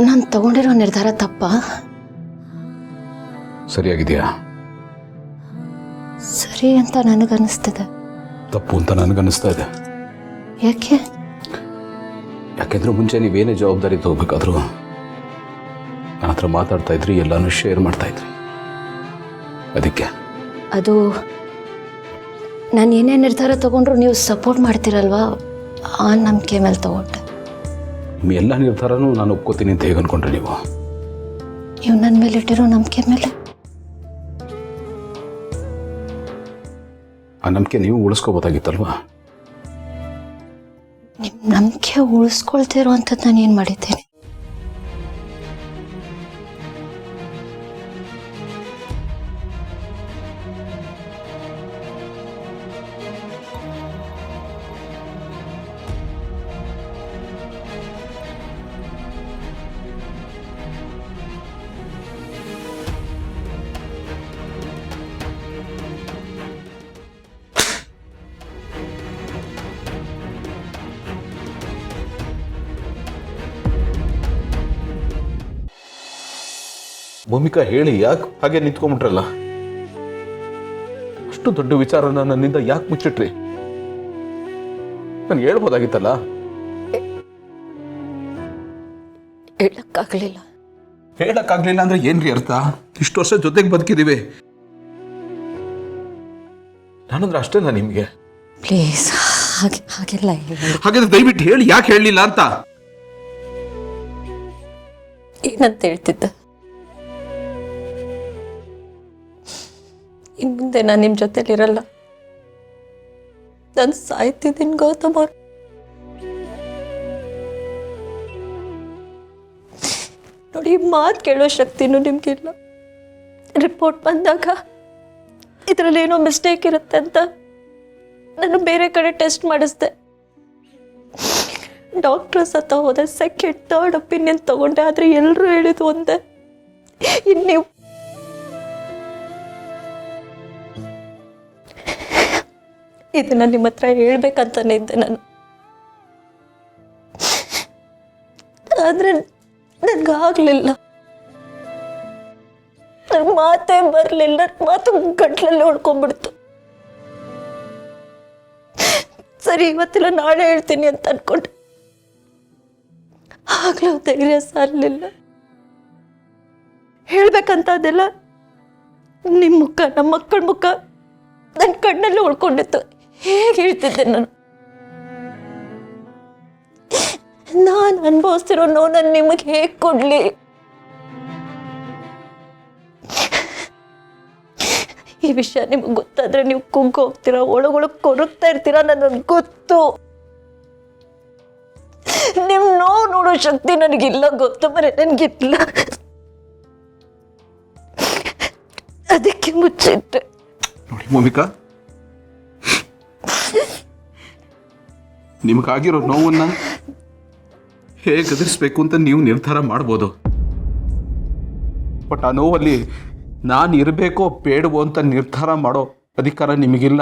ನಾನು ತಗೊಂಡಿರೋ ನಿರ್ಧಾರ ತಪ್ಪಾ? ಸರಿಯಾಗಿದೆಯಾ? ಸರಿ ಅಂತ ನನಗನ್ನಿಸ್ತಿದೆ. ತಪ್ಪು ಅಂತ ನನಗನ್ನಿಸ್ತಾ ಇದೆ. ಯಾಕೆ? ಯಾಕೆಂದ್ರೆ ಮುಂಚೆ ನೀವೇನೇ ಜವಾಬ್ದಾರಿ ತಗೋಬೇಕಾದ್ರೂ ನನ್ನ ಹತ್ರ ಮಾತಾಡ್ತಾ ಇದ್ರಿ, ಎಲ್ಲಾನು ಶೇರ್ ಮಾಡ್ತಾ ಇದ್ರಿ. ಅದಕ್ಕೆ ಅದು ನಾನು ಏನೇ ನಿರ್ಧಾರ ತಗೊಂಡ್ರು ನೀವು ಸಪೋರ್ಟ್ ಮಾಡ್ತೀರಲ್ವಾ, ಆ ನಂಬಿಕೆ ಮೇಲೆ ತಗೊಂಡೆ. ನಿಮ್ಮ ಎಲ್ಲ ನಿರ್ಧಾರನೂ ನಾನು ಒಪ್ಕೋತೀನಿ ಅಂತ ಹೇಗೆ ಅನ್ಕೊಂಡ್ರಿ ನೀವು? ನೀವು ನನ್ನ ಮೇಲೆ ಇಟ್ಟಿರೋ ನಂಬಿಕೆ ಮೇಲೆ. ಆ ನಂಬಿಕೆ ನೀವು ಉಳಿಸ್ಕೋಬೋದಾಗಿತ್ತಲ್ವಾ? ನಿಮ್ಮ ನಂಬಿಕೆ ಉಳಿಸ್ಕೊಳ್ತಿರೋ ಅಂಥದ್ದು ನಾನು ಏನು ಮಾಡಿದ್ದೇನೆ? ಭೂಮಿಕಾ, ಹೇಳಿ, ಯಾಕೆ ಹಾಗೆ ನಿಂತ್ಕೊಂಡ್ಬಿಟ್ರಲ್ಲ? ಅಷ್ಟು ದೊಡ್ಡ ವಿಚಾರನ ನನ್ನಿಂದ ಯಾಕೆ ಮುಚ್ಚಿಟ್ರಿ? ನಾನು ಹೇಳ್ಬೋದಾಗಿತ್ತಲ್ಲ. ಹೇಳಕ್ಕಾಗ್ಲಿಲ್ಲ ಅಂದ್ರೆ ಏನ್ರಿ ಅರ್ಥ? ಇಷ್ಟು ವರ್ಷ ಜೊತೆಗೆ ಬದುಕಿದೀವಿ. ನಾನಂದ್ರೆ ಅಷ್ಟೇನಾ ನಿಮ್ಗೆ? ಪ್ಲೀಸ್ ಹಾಗೆಲ್ಲ ಹಾಗಾದ್ರೆ ದಯವಿಟ್ಟು ಹೇಳಿ, ಯಾಕೆ ಹೇಳಲಿಲ್ಲ ಅಂತ. ಏನಂತ ಹೇಳ್ತಿದ್ದ? ಇನ್ನು ಮುಂದೆ ನಾನು ನಿಮ್ಮ ಜೊತೆಲಿರಲ್ಲ, ನಾನು ಸಾಯ್ತಿದ್ದೀನಿ ಗೌತಮ್ ಅವ್ರು. ನೋಡಿ, ಮಾತು ಕೇಳೋ ಶಕ್ತಿನೂ ನಿಮ್ಗಿಲ್ಲ. ರಿಪೋರ್ಟ್ ಬಂದಾಗ ಇದರಲ್ಲಿ ಏನೋ ಮಿಸ್ಟೇಕ್ ಇರುತ್ತೆ ಅಂತ ನಾನು ಬೇರೆ ಕಡೆ ಟೆಸ್ಟ್ ಮಾಡಿಸ್ದೆ. ಡಾಕ್ಟರ್ಸ್ ಹತ್ರ ಹೋದೆ, ಸೆಕೆಂಡ್ ಥರ್ಡ್ ಒಪಿನಿಯನ್ ತಗೊಂಡೆ. ಆದರೆ ಎಲ್ಲರೂ ಹೇಳಿದ್ದು ಒಂದೇ, ಇನ್ನು ನೀವು ಇದನ್ನ ನಿಮ್ಮ ಹತ್ರ ಹೇಳ್ಬೇಕಂತಾನೆ ಇದ್ದೆ ನಾನು. ಆದ್ರೆ ನನ್ಗಾಗ್ಲಿಲ್ಲ, ನನ್ ಮಾತೇ ಬರ್ಲಿಲ್ಲ. ಮಾತು ಗಂಟ್ಲಲ್ಲಿ ಹೊಡ್ಕೊಂಡ್ಬಿಡ್ತು. ಸರಿ, ಇವತ್ತಿಲ್ಲ ನಾಳೆ ಹೇಳ್ತೀನಿ ಅಂತ ಅನ್ಕೊಂಡೆ. ಆಗ್ಲೂ ಧೈರ್ಯ ಸಾರ್ಲಿಲ್ಲ. ಹೇಳ್ಬೇಕಂತ ಅದೆಲ್ಲ ನಿಮ್ಮ ಮುಖ, ನಮ್ಮ ಮಕ್ಕಳ ಮುಖ ನನ್ನ ಕಣ್ಣಲ್ಲಿ ಉಳ್ಕೊಂಡಿತ್ತು. ಹೇಗೆ ಹೇಳ್ತಿದ್ದೆ ನಾನು? ನಾನು ಅನುಭವಿಸ್ತಿರೋ ನೋವನ್ನು ನಿಮಗೆ ಹೇಗೆ ಕೊಡ್ಲಿ? ಈ ವಿಷಯ ನಿಮಗೆ ಗೊತ್ತಾದ್ರೆ ನೀವು ಕುಗ್ಗು ಹೋಗ್ತೀರಾ, ಒಳಗೊಳಗೆ ಕೊರಗ್ತಾ ಇರ್ತೀರಾ. ನನಗೆ ಗೊತ್ತು. ನಿಮ್ ನೋವು ನೋಡೋ ಶಕ್ತಿ ನನಗಿಲ್ಲ, ಗೊತ್ತು, ಬರೀ ನನಗಿಲ್ಲ. ಅದಕ್ಕೆ ಮುಚ್ಚಿಟ್ಟೆ. ನೋಡಿ ಭೂಮಿಕಾ, ನಿಮಗಾಗಿರೋ ನೋವನ್ನ ಹೇಗೆ ಎದುರಿಸ್ಬೇಕು ಅಂತ ನೀವು ನಿರ್ಧಾರ ಮಾಡ್ಬೋದು. ಬಟ್ ಆ ನೋವಲ್ಲಿ ನಾನು ಇರಬೇಕೋ ಬೇಡವೋ ಅಂತ ನಿರ್ಧಾರ ಮಾಡೋ ಅಧಿಕಾರ ನಿಮಗಿಲ್ಲ.